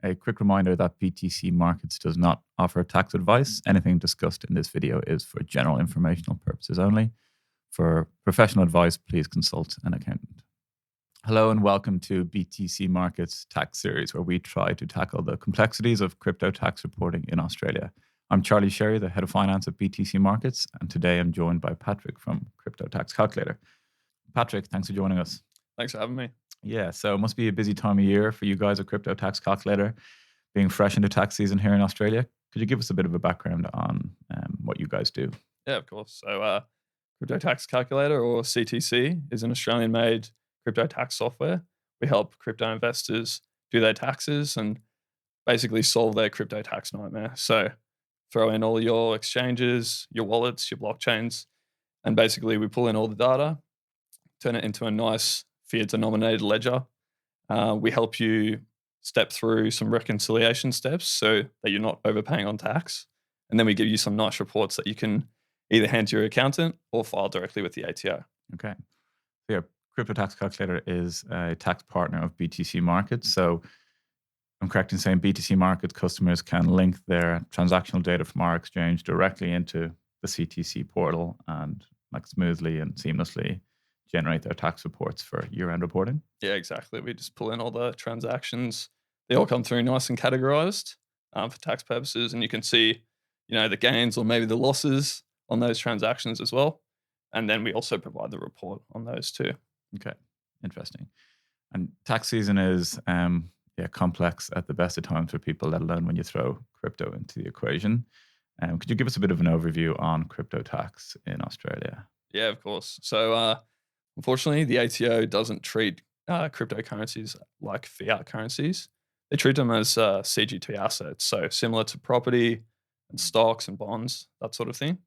A quick reminder that BTC Markets does not offer tax advice. Anything discussed in this video is for general informational purposes only. For professional advice, please consult an accountant. Hello and welcome to BTC Markets Tax Series, where we try to tackle the complexities of crypto tax reporting in Australia. I'm Charlie Sherry, the Head of Finance at BTC Markets, and today I'm joined by Patrick from Crypto Tax Calculator. Patrick, thanks for joining us. Thanks for having me. Yeah, so it must be a busy time of year for you guys at Crypto Tax Calculator, being fresh into tax season here in Australia. Could you give us a bit of a background on what you guys do? Yeah, of course. So Crypto Tax Calculator, or CTC, is an Australian-made crypto tax software. We help crypto investors do their taxes and basically solve their crypto tax nightmare. So throw in all your exchanges, your wallets, your blockchains, and basically we pull in all the data, turn it into a nice fiat-denominated ledger. We help you step through some reconciliation steps so that you're not overpaying on tax. And then we give you some nice reports that you can either hand to your accountant or file directly with the ATO. Okay. Yeah, Crypto Tax Calculator is a tax partner of BTC Markets. So I'm correct in saying BTC Markets customers can link their transactional data from our exchange directly into the CTC portal and smoothly and seamlessly generate their tax reports for year-end reporting? Yeah, exactly. We just pull in all the transactions. They all come through nice and categorized for tax purposes, and you can see, the gains or maybe the losses on those transactions as well. And then we also provide the report on those too. Okay, interesting. And tax season is complex at the best of times for people, let alone when you throw crypto into the equation. Could you give us a bit of an overview on crypto tax in Australia? Yeah, of course. So unfortunately, the ATO doesn't treat cryptocurrencies like fiat currencies. They treat them as CGT assets, so similar to property and stocks and bonds, that sort of thing.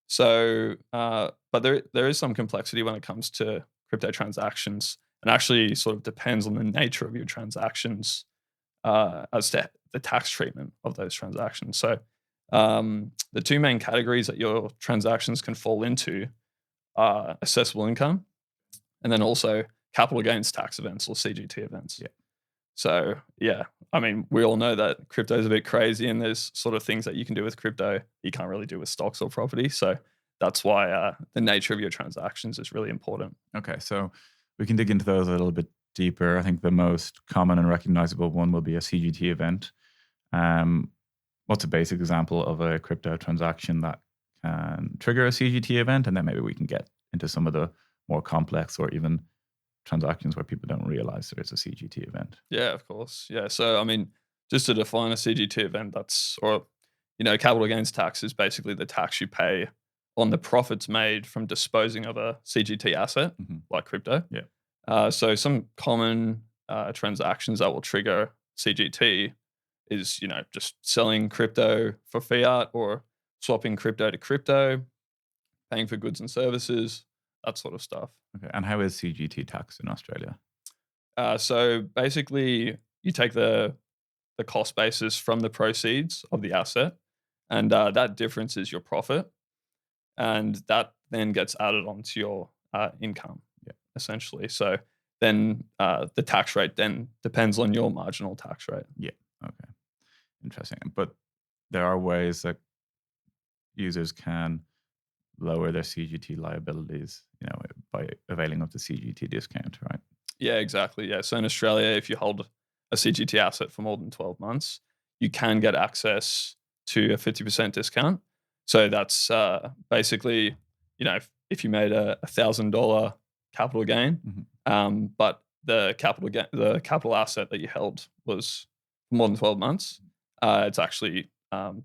So, but there is some complexity when it comes to crypto transactions, and actually sort of depends on the nature of your transactions as to the tax treatment of those transactions. So, the two main categories that your transactions can fall into are assessable income, and then also capital gains tax events or CGT events. Yeah. So, we all know that crypto is a bit crazy and there's sort of things that you can do with crypto you can't really do with stocks or property. So that's why the nature of your transactions is really important. Okay, so we can dig into those a little bit deeper. I think the most common and recognizable one will be a CGT event. What's a basic example of a crypto transaction that can trigger a CGT event? And then maybe we can get into some of the more complex or even transactions where people don't realize there's a CGT event. Yeah, of course. Yeah. So, just to define a CGT event, capital gains tax is basically the tax you pay on the profits made from disposing of a CGT asset, like crypto. Yeah. So some common transactions that will trigger CGT is, just selling crypto for fiat or swapping crypto to crypto, paying for goods and services, that sort of stuff. Okay. And how is CGT tax in Australia? So basically, you take the cost basis from the proceeds of the asset, and that difference is your profit, and that then gets added onto your income, essentially. So then the tax rate then depends on your marginal tax rate. Yeah. Okay. Interesting. But there are ways that users can lower their CGT liabilities, by availing of the CGT discount, right? Yeah, exactly. Yeah. So in Australia, if you hold a CGT asset for more than 12 months, you can get access to a 50% discount. So that's basically, if you made a $1,000 capital gain, but the capital asset that you held was more than 12 months, it's actually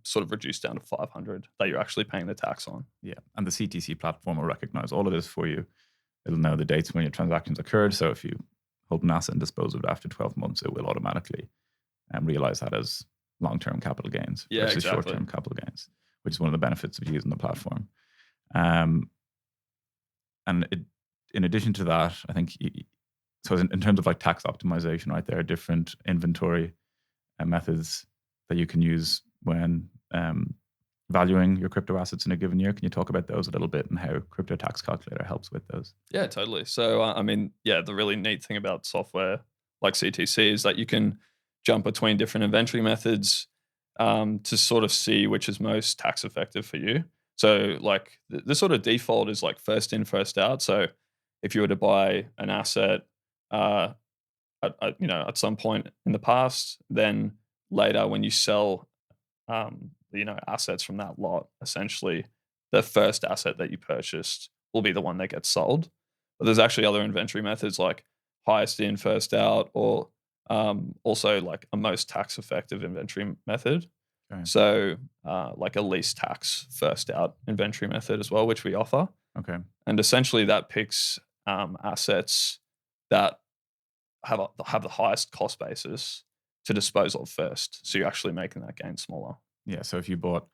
sort of reduced down to 500 that you're actually paying the tax on. Yeah, and the CTC platform will recognize all of this for you. It'll know the dates when your transactions occurred. So if you hold an asset and dispose of it after 12 months, it will automatically realize that as long-term capital gains versus short-term capital gains, which is one of the benefits of using the platform. And in addition to that, I think, so in terms of tax optimization, right, there are different inventory methods that you can use when valuing your crypto assets in a given year. Can you talk about those a little bit and how Crypto Tax Calculator helps with those? Yeah, totally. So, the really neat thing about software like CTC is that you can jump between different inventory methods to sort of see which is most tax effective for you. So like the sort of default is like first in, first out. So if you were to buy an asset, at some point in the past, then later when you sell, assets from that lot, essentially the first asset that you purchased will be the one that gets sold. But there's actually other inventory methods like highest in, first out, or also like a most tax effective inventory method. Okay. So like a least tax first out inventory method as well, which we offer. Okay. And essentially that picks assets that have the highest cost basis to dispose of first. So you're actually making that gain smaller. Yeah. So if you bought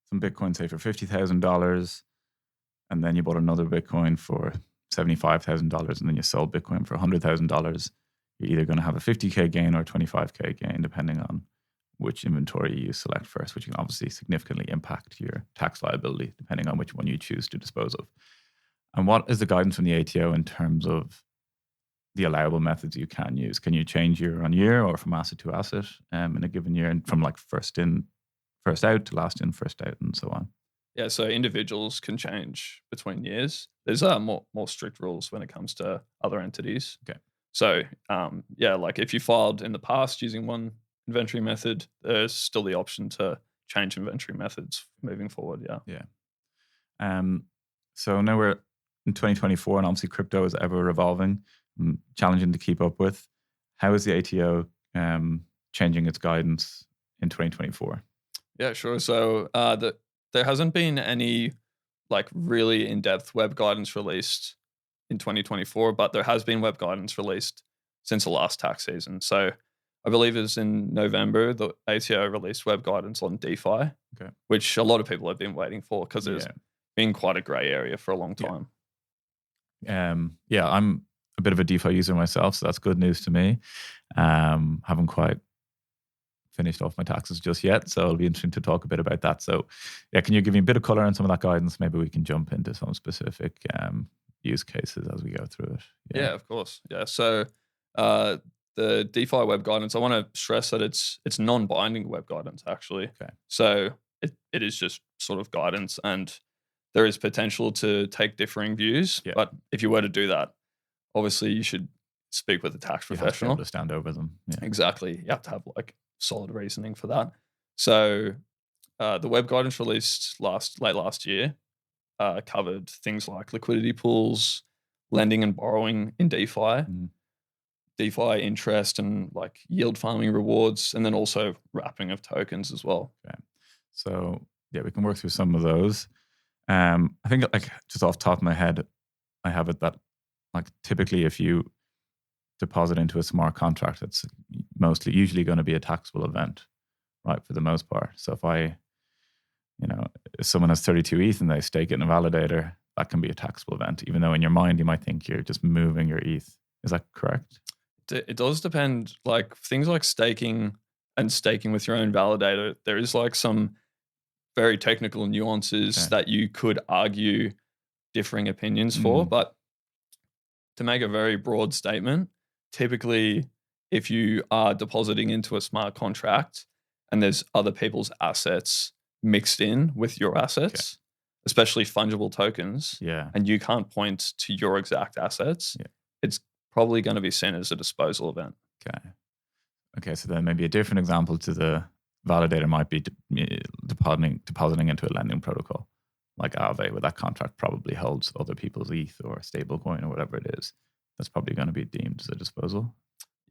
some Bitcoin, say for $50,000, and then you bought another Bitcoin for $75,000, and then you sold Bitcoin for $100,000, you're either going to have a 50K gain or a 25K gain, depending on which inventory you select first, which can obviously significantly impact your tax liability, depending on which one you choose to dispose of. And what is the guidance from the ATO in terms of the allowable methods you can use? Can you change year on year or from asset to asset in a given year, and from like first in, first out to last in, first out, and so on? Yeah, so individuals can change between years. There's more strict rules when it comes to other entities. Okay. So like if you filed in the past using one inventory method, there's still the option to change inventory methods moving forward. Yeah. So now we're in 2024, and obviously crypto is ever evolving, challenging to keep up with. How is the ATO changing its guidance in 2024? Yeah, sure. So there hasn't been any like really in-depth web guidance released in 2024, but there has been web guidance released since the last tax season. So I believe it was in November, the ATO released web guidance on DeFi, Okay. which a lot of people have been waiting for because it's been quite a grey area for a long time. I'm a bit of a DeFi user myself, so that's good news to me. Haven't quite finished off my taxes just yet, so it'll be interesting to talk a bit about that. So, can you give me a bit of color on some of that guidance? Maybe we can jump into some specific use cases as we go through it. Yeah, of course. Yeah, so the DeFi web guidance, I want to stress that it's non-binding web guidance actually. Okay. So it is just sort of guidance, and there is potential to take differing views. Yeah. But if you were to do that, obviously you should speak with a tax professional. You have to be able to stand over them. Yeah. Exactly. You have to have like solid reasoning for that. So the web guidance released late last year covered things like liquidity pools, lending and borrowing in DeFi, DeFi interest and like yield farming rewards, and then also wrapping of tokens as well. Okay. So we can work through some of those. I think like just off the top of my head, I have it that like typically if you deposit into a smart contract, it's usually going to be a taxable event, right? For the most part. So if someone has 32 ETH and they stake it in a validator, that can be a taxable event, even though in your mind you might think you're just moving your ETH. Is that correct? It does depend. Like things like staking with your own validator, there is like some very technical nuances that you could argue differing opinions for. But to make a very broad statement, typically if you are depositing into a smart contract and there's other people's assets mixed in with your assets, especially fungible tokens, and you can't point to your exact assets, it's probably going to be seen as a disposal event. Okay, so then maybe a different example to the validator might be depositing into a lending protocol like Aave, where that contract probably holds other people's ETH or stablecoin or whatever it is. That's probably going to be deemed as a disposal.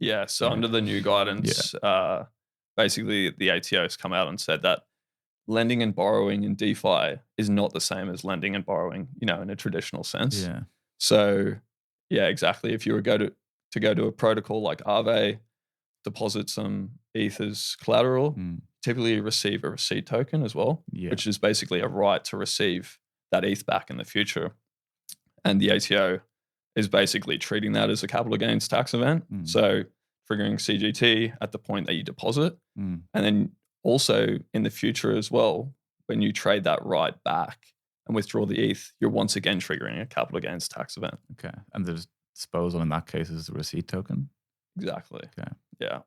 Yeah, so under the new guidance, basically the ATO has come out and said that lending and borrowing in DeFi is not the same as lending and borrowing, in a traditional sense. Yeah. So, exactly. If you were go to a protocol like Aave, deposit some ETH as collateral, typically receive a receipt token as well, which is basically a right to receive that ETH back in the future. And the ATO is basically treating that as a capital gains tax event. So triggering CGT at the point that you deposit. And then also in the future as well, when you trade that right back and withdraw the ETH, you're once again triggering a capital gains tax event. Okay. And the disposal in that case is a receipt token? Exactly. Okay. Yeah.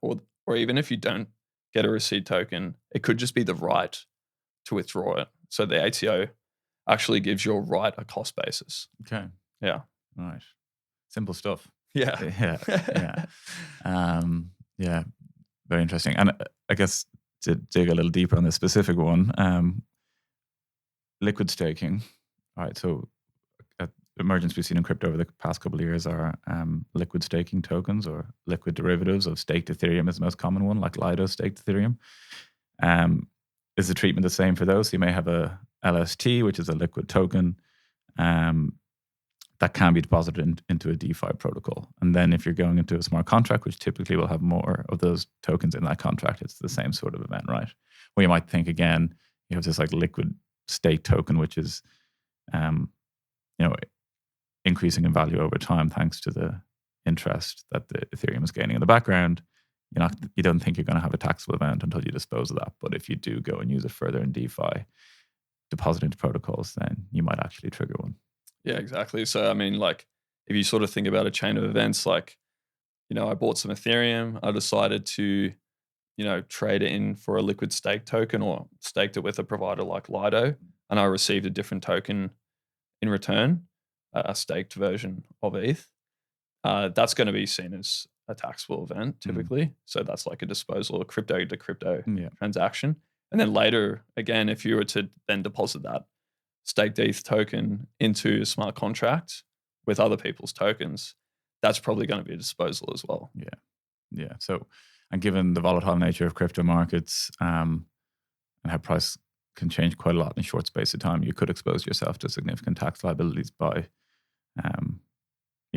or even if you don't get a received token, it could just be the right to withdraw it. So the ATO actually gives your right a cost basis. Okay. Yeah. Right. Simple stuff. Yeah. Yeah. Yeah. Very interesting. And I guess to dig a little deeper on this specific one, liquid staking. All right. So emergence we've seen in crypto over the past couple of years are liquid staking tokens or liquid derivatives of staked Ethereum is the most common one, like Lido staked Ethereum. Is the treatment the same for those? So you may have a LST, which is a liquid token that can be deposited into a DeFi protocol. And then if you're going into a smart contract, which typically will have more of those tokens in that contract, it's the same sort of event, right? Where you might think, again, you have this like liquid state token, which is, increasing in value over time thanks to the interest that the Ethereum is gaining in the background. You don't think you're going to have a taxable event until you dispose of that. But if you do go and use it further in DeFi, deposit into protocols, then you might actually trigger one. Yeah, exactly. So, I mean, like, if you sort of think about a chain of events, like, I bought some Ethereum, I decided to, trade it in for a liquid stake token or staked it with a provider like Lido, and I received a different token in return, a staked version of ETH. That's going to be seen as a taxable event typically. So that's like a disposal, a crypto to crypto transaction. And then later, again, if you were to then deposit that staked ETH token into a smart contract with other people's tokens, that's probably going to be a disposal as well. Yeah. So, and given the volatile nature of crypto markets and how price can change quite a lot in a short space of time, you could expose yourself to significant tax liabilities by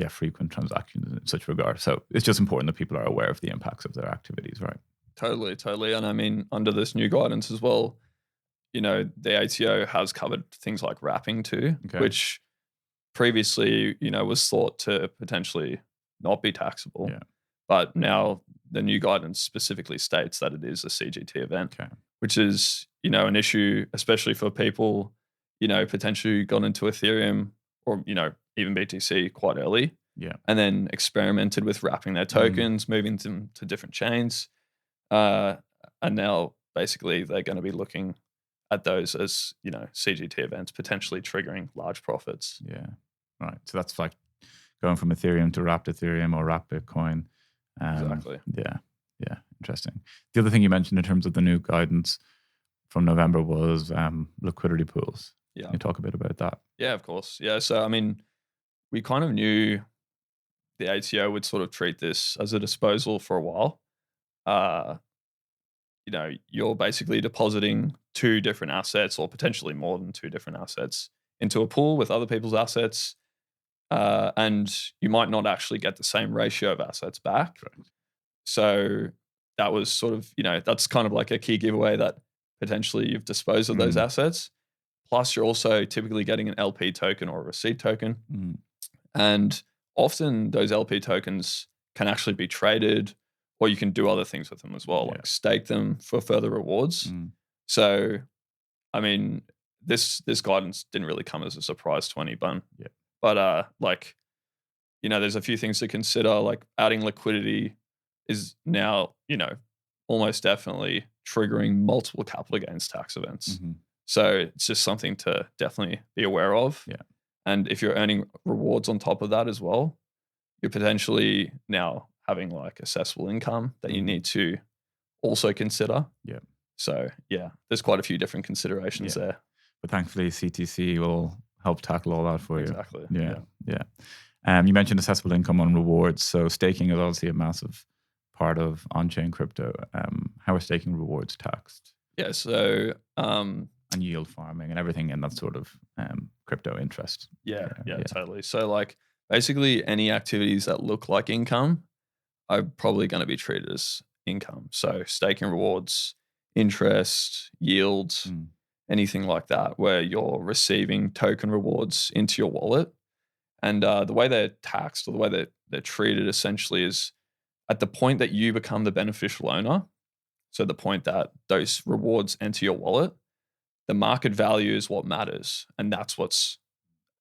frequent transactions in such regard. So it's just important that people are aware of the impacts of their activities, right? Totally. And I mean, under this new guidance as well, the ATO has covered things like wrapping too, which previously, was thought to potentially not be taxable. Yeah. But now the new guidance specifically states that it is a CGT event, which is, an issue, especially for people, potentially got into Ethereum or, even BTC quite early. Yeah. And then experimented with wrapping their tokens, moving them to different chains. And now basically they're going to be looking at those as, CGT events, potentially triggering large profits. Yeah. Right. So that's like going from Ethereum to wrapped Ethereum or wrapped Bitcoin. Exactly. Yeah. Interesting. The other thing you mentioned in terms of the new guidance from November was liquidity pools. Yeah. Can you talk a bit about that? Yeah, of course. Yeah. So, I mean, we kind of knew the ATO would sort of treat this as a disposal for a while. You're basically depositing two different assets or potentially more than two different assets into a pool with other people's assets. And you might not actually get the same ratio of assets back. Correct. So that was sort of, that's kind of like a key giveaway that potentially you've disposed of those assets. Plus, you're also typically getting an LP token or a receipt token. And often those LP tokens can actually be traded, or you can do other things with them as well, like stake them for further rewards. So, I mean, this guidance didn't really come as a surprise to anyone. But there's a few things to consider, like adding liquidity is now, almost definitely triggering multiple capital gains tax events. So it's just something to definitely be aware of. And if you're earning rewards on top of that as well, you're potentially now having like assessable income that you need to also consider. So there's quite a few different considerations there. But thankfully CTC will help tackle all that for you. Exactly. You mentioned assessable income on rewards. So staking is obviously a massive part of on-chain crypto. How are staking rewards taxed? Yeah, so and yield farming and everything in that sort of crypto interest. Yeah, totally. So like basically any activities that look like income are probably going to be treated as income. So staking rewards, interest, yields, anything like that where you're receiving token rewards into your wallet. And the way they're taxed or the way they're treated essentially is at the point that you become the beneficial owner, so the point that those rewards enter your wallet, the market value is what matters, and that's what's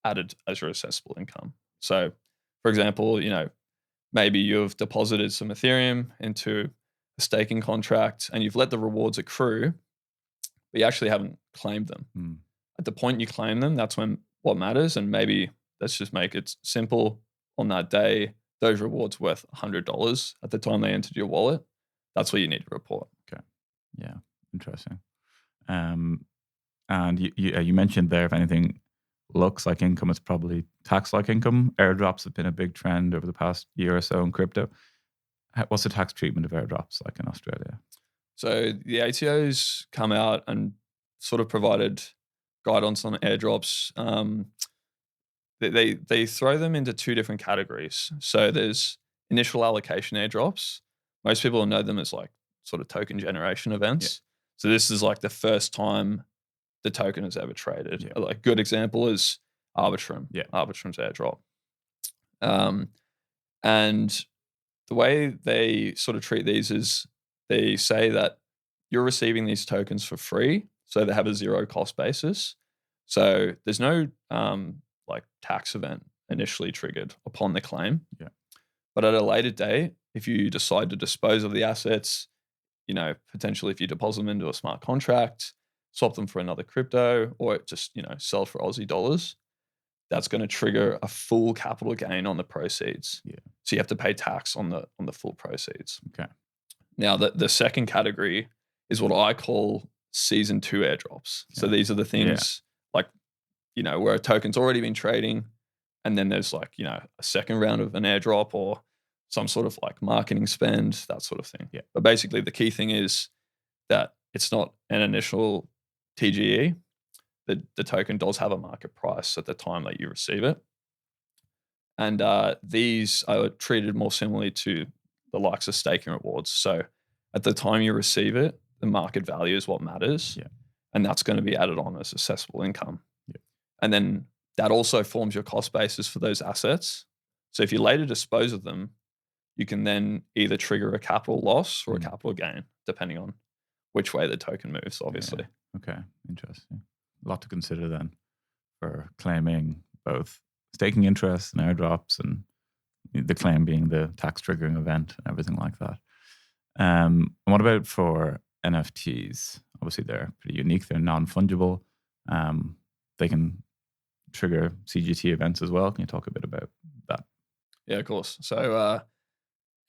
added as your assessable income. So, for example, maybe you've deposited some Ethereum into a staking contract and you've let the rewards accrue, but you actually haven't claimed them. Mm. At the point you claim them, that's when what matters. And maybe let's just make it simple. On that day, those rewards worth $100 at the time they entered your wallet. That's what you need to report. Okay. Yeah. Interesting. And you mentioned there, if anything looks like income, it's probably tax-like income. Airdrops have been a big trend over the past year or so in crypto. What's the tax treatment of airdrops like in Australia? So the ATO's come out and sort of provided guidance on airdrops. They throw them into two different categories. So there's initial allocation airdrops. Most people know them as like sort of token generation events. So this is like the first time the token is ever traded. Like good example is Arbitrum. Arbitrum's airdrop. And the way they sort of treat these is they say that you're receiving these tokens for free, so they have a zero cost basis. So there's no like tax event initially triggered upon the claim. But at a later date, if you decide to dispose of the assets, potentially if you deposit them into a smart contract, swap them for another crypto, or just sell for Aussie dollars, that's going to trigger a full capital gain on the proceeds. So you have to pay tax on the full proceeds. Okay. Now the second category is what I call season 2 airdrops. So these are the things like where a token's already been trading, and then there's like a second round of an airdrop or some sort of like marketing spend, that sort of thing. But basically the key thing is that it's not an initial TGE. The token does have a market price at the time that you receive it. And these are treated more similarly to the likes of staking rewards. So at the time you receive it, the market value is what matters. And that's going to be added on as assessable income. And then that also forms your cost basis for those assets. So if you later dispose of them, you can then either trigger a capital loss or a capital gain, depending on which way the token moves, obviously. Okay, interesting. A lot to consider then for claiming both staking interest and airdrops, and the claim being the tax triggering event and everything like that. And what about for NFTs? Obviously, they're pretty unique. They're non-fungible. They can trigger CGT events as well. Can you talk a bit about that? Yeah, of course. So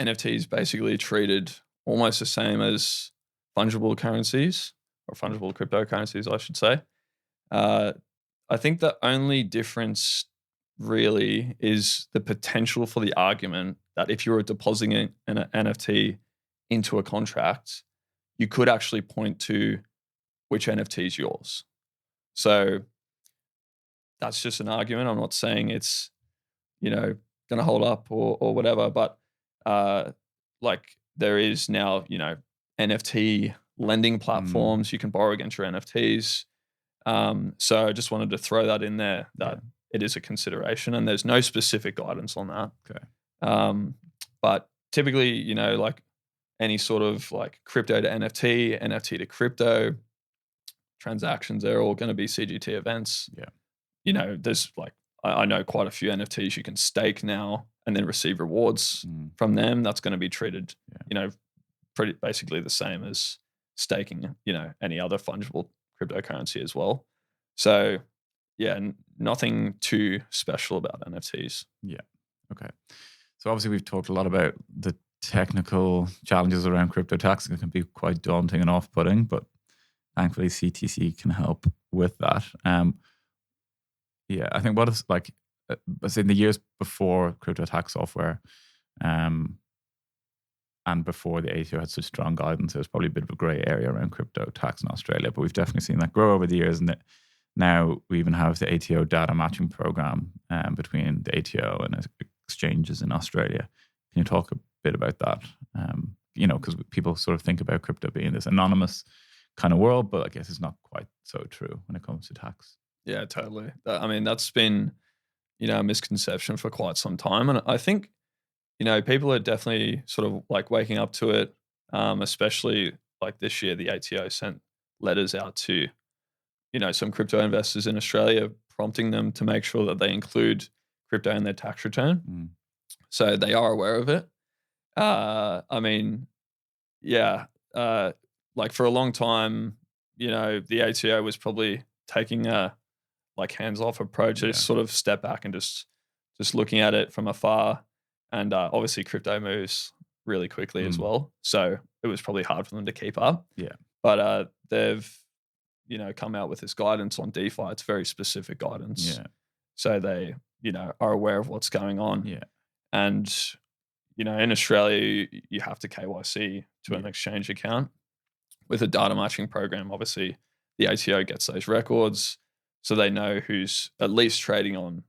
NFTs basically treated almost the same as fungible currencies, or fungible cryptocurrencies, I should say. I think the only difference really is the potential for the argument that if you were depositing an NFT into a contract, you could actually point to which NFT is yours. So that's just an argument. I'm not saying it's, going to hold up or whatever, but like there is now, NFT lending platforms. You can borrow against your NFTs. So I just wanted to throw that in there, that it is a consideration, and there's no specific guidance on that. Okay. But typically, like any sort of like crypto to NFT, NFT to crypto transactions, they're all going to be CGT events. There's like, I know quite a few NFTs you can stake now and then receive rewards from them. That's going to be treated, pretty basically the same as staking, any other fungible cryptocurrency as well. So nothing too special about NFTs. Okay. So obviously we've talked a lot about the technical challenges around crypto tax. It can be quite daunting and off-putting, but thankfully CTC can help with that. I think what is like, in the years before crypto tax software, and before the ATO had such strong guidance, there was probably a bit of a grey area around crypto tax in Australia, but we've definitely seen that grow over the years. And now we even have the ATO Data Matching program between the ATO and exchanges in Australia. Can you talk a bit about that? Because people sort of think about crypto being this anonymous kind of world, but I guess it's not quite so true when it comes to tax. Yeah, totally. I mean, that's been, a misconception for quite some time. And I think, people are definitely sort of like waking up to it, especially like this year, the ATO sent letters out to, some crypto investors in Australia, prompting them to make sure that they include crypto in their tax return. So they are aware of it. I mean, yeah, like for a long time, the ATO was probably taking a like hands-off approach, Yeah. just sort of step back and just looking at it from afar. And obviously, crypto moves really quickly as Mm. well, so it was probably hard for them to keep up. Yeah. But they've come out with this guidance on DeFi. It's very specific guidance, Yeah. so they are aware of what's going on. Yeah. And in Australia, you have to KYC to an Yeah. exchange account. With a data matching program, obviously, the ATO gets those records, so they know who's at least trading on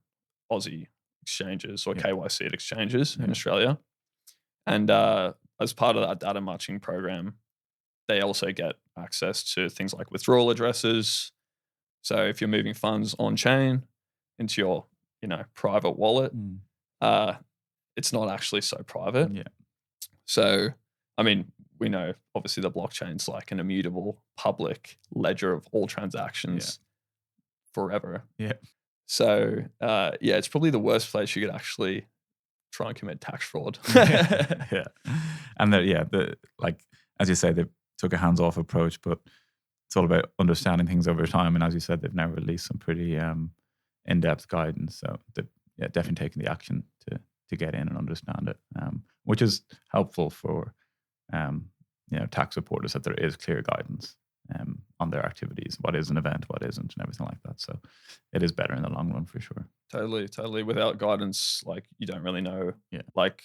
Aussie exchanges or Yeah. KYC exchanges in Yeah. Australia. And as part of that data matching program, they also get access to things like withdrawal addresses. So if you're moving funds on chain into your, private wallet, Mm. it's not actually so private. Yeah. So, I mean, we know obviously the blockchain's like an immutable public ledger of all transactions forever. Yeah. So, it's probably the worst place you could actually try and commit tax fraud. Yeah. And like as you say, they took a hands-off approach, but it's all about understanding things over time. And as you said, they've now released some pretty in-depth guidance. So they've definitely taken the action to get in and understand it, which is helpful for tax reporters, that there is clear guidance on their activities, what is an event, what isn't, and everything like that. So it is better in the long run for sure. Totally. Without guidance, like you don't really know. Yeah. Like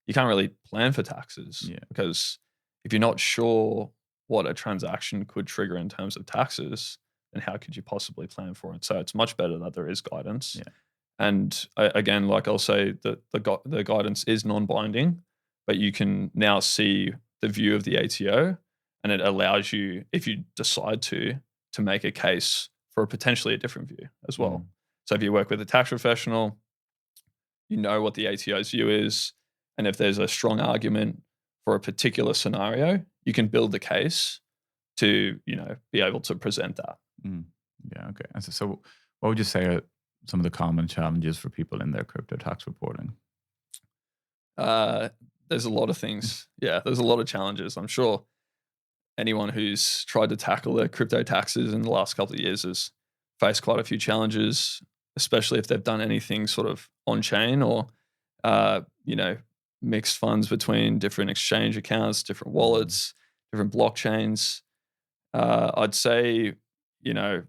you can't really plan for taxes. Yeah. Because if you're not sure what a transaction could trigger in terms of taxes, then how could you possibly plan for it? So it's much better that there is guidance. Yeah. And again, like I'll say that the guidance is non-binding, but you can now see the view of the ATO, and it allows you, if you decide to make a case for potentially a different view as well. Mm. So if you work with a tax professional, you know what the ATO's view is, and if there's a strong argument for a particular scenario, you can build the case to be able to present that. Mm. Yeah. Okay. And so what would you say are some of the common challenges for people in their crypto tax reporting? There's a lot of things. Yeah, there's a lot of challenges. I'm sure anyone who's tried to tackle their crypto taxes in the last couple of years has faced quite a few challenges, especially if they've done anything sort of on chain or, mixed funds between different exchange accounts, different wallets, different blockchains. I'd say, a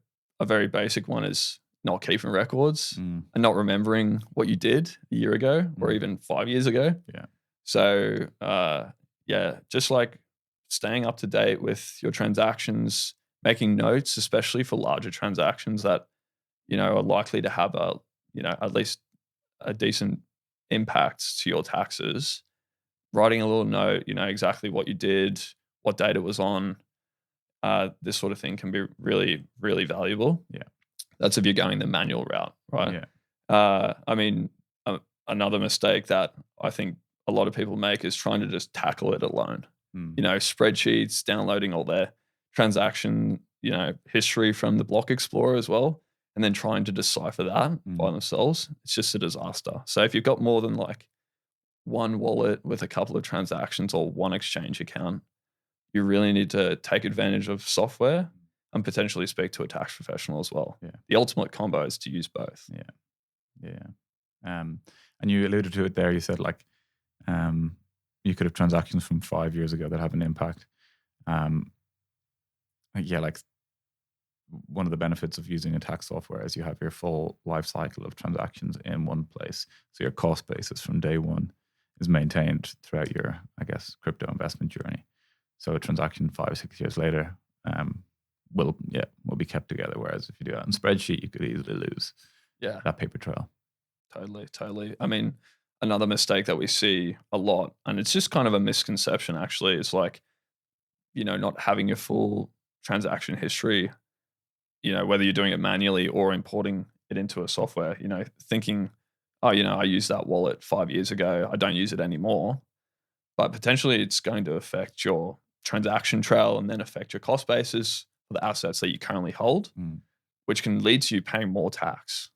very basic one is not keeping records and not remembering what you did a year ago or even 5 years ago. Yeah. So, just like staying up to date with your transactions, making notes, especially for larger transactions that, are likely to have at least a decent impact to your taxes. Writing a little note, exactly what you did, what date it was on. This sort of thing can be really, really valuable. Yeah. That's if you're going the manual route, right? Yeah. Another mistake that I think a lot of people make is trying to just tackle it alone. Spreadsheets, downloading all their transaction, history from the Block Explorer as well, and then trying to decipher that by themselves. It's just a disaster. So if you've got more than like one wallet with a couple of transactions or one exchange account, you really need to take advantage of software and potentially speak to a tax professional as well. Yeah. The ultimate combo is to use both. Yeah. And you alluded to it there. You said like you could have transactions from 5 years ago that have an impact. Like one of the benefits of using a tax software is you have your full life cycle of transactions in one place. So your cost basis from day one is maintained throughout your, I guess, crypto investment journey. So a transaction 5 or 6 years later will be kept together. Whereas if you do that in spreadsheet, you could easily lose that paper trail. Totally. I mean, another mistake that we see a lot, and it's just kind of a misconception actually, is like, not having your full transaction history, whether you're doing it manually or importing it into a software, thinking, oh, I used that wallet 5 years ago, I don't use it anymore. But potentially it's going to affect your transaction trail and then affect your cost basis for the assets that you currently hold, which can lead to you paying more tax.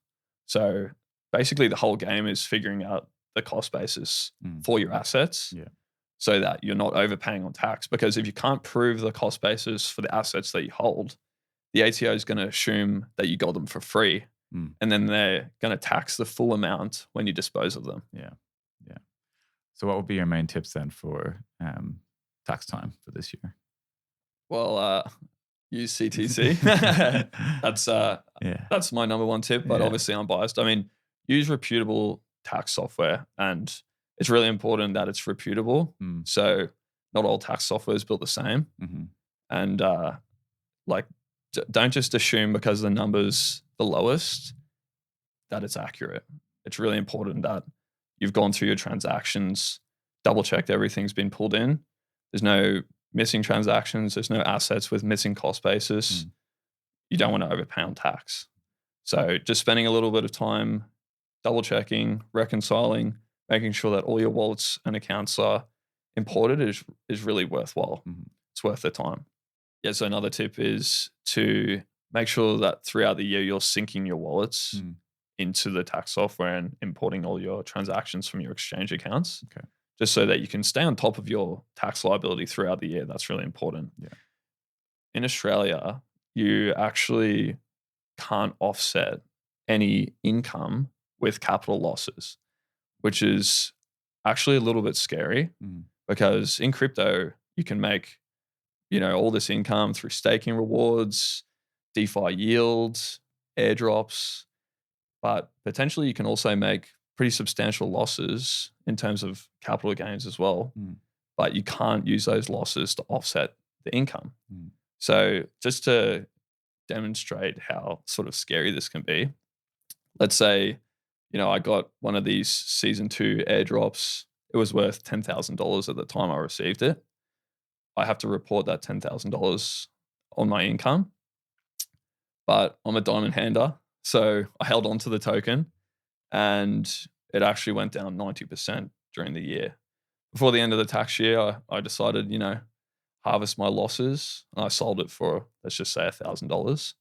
So basically the whole game is figuring out the cost basis for your assets. Yeah. so that you're not overpaying on tax. Because if you can't prove the cost basis for the assets that you hold, the ATO is going to assume that you got them for free, and then they're going to tax the full amount when you dispose of them. Yeah. So what would be your main tips then for tax time for this year? Well, use CTC. That's my number one tip, but obviously I'm biased. I mean, use reputable tax software, and it's really important that it's reputable. So not all tax software is built the same. And don't just assume because the number's the lowest that it's accurate. It's really important that you've gone through your transactions, double-checked everything's been pulled in. There's no missing transactions. There's no assets with missing cost basis. You don't want to overpay on tax. So just spending a little bit of time double-checking, reconciling, making sure that all your wallets and accounts are imported is really worthwhile. It's worth the time. Yeah, so another tip is to make sure that throughout the year you're syncing your wallets into the tax software and importing all your transactions from your exchange accounts. Okay. Just so that you can stay on top of your tax liability throughout the year. That's really important. Yeah. In Australia, you actually can't offset any income with capital losses, which is actually a little bit scary because in crypto, you can make, all this income through staking rewards, DeFi yields, airdrops, but potentially you can also make pretty substantial losses in terms of capital gains as well, but you can't use those losses to offset the income. So just to demonstrate how sort of scary this can be, let's say, I got one of these season 2 airdrops. It was worth $10,000 at the time I received it. I have to report that $10,000 on my income, but I'm a diamond hander. So I held on to the token and it actually went down 90% during the year. Before the end of the tax year, I decided, harvest my losses, and I sold it for, let's just say, $1,000.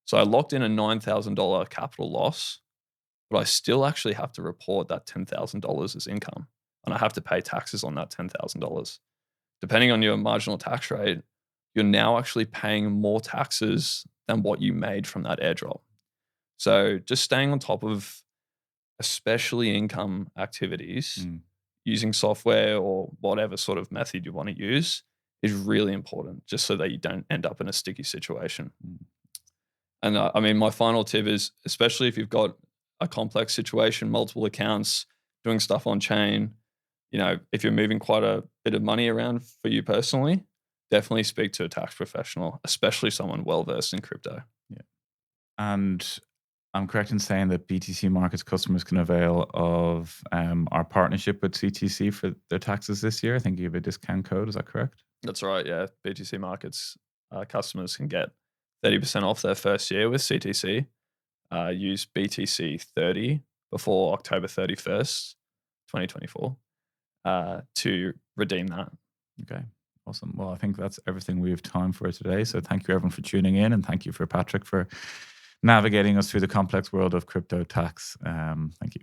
So I locked in a $9,000 capital loss, but I still actually have to report that $10,000 as income, and I have to pay taxes on that $10,000. Depending on your marginal tax rate, you're now actually paying more taxes than what you made from that airdrop. So just staying on top of especially income activities, using software or whatever sort of method you want to use is really important, just so that you don't end up in a sticky situation. And my final tip is, especially if you've got a complex situation, multiple accounts, doing stuff on chain, if you're moving quite a bit of money around for you personally, definitely speak to a tax professional, especially someone well-versed in crypto. Yeah. And I'm correct in saying that BTC Markets customers can avail of our partnership with CTC for their taxes this year. I think you have a discount code. Is that correct? That's right. Yeah. BTC Markets customers can get 30% off their first year with CTC. Use BTC 30 before October 31st, 2024 to redeem that. Okay. Awesome. Well, I think that's everything we have time for today. So thank you everyone for tuning in, and thank you for Patrick for navigating us through the complex world of crypto tax. Thank you.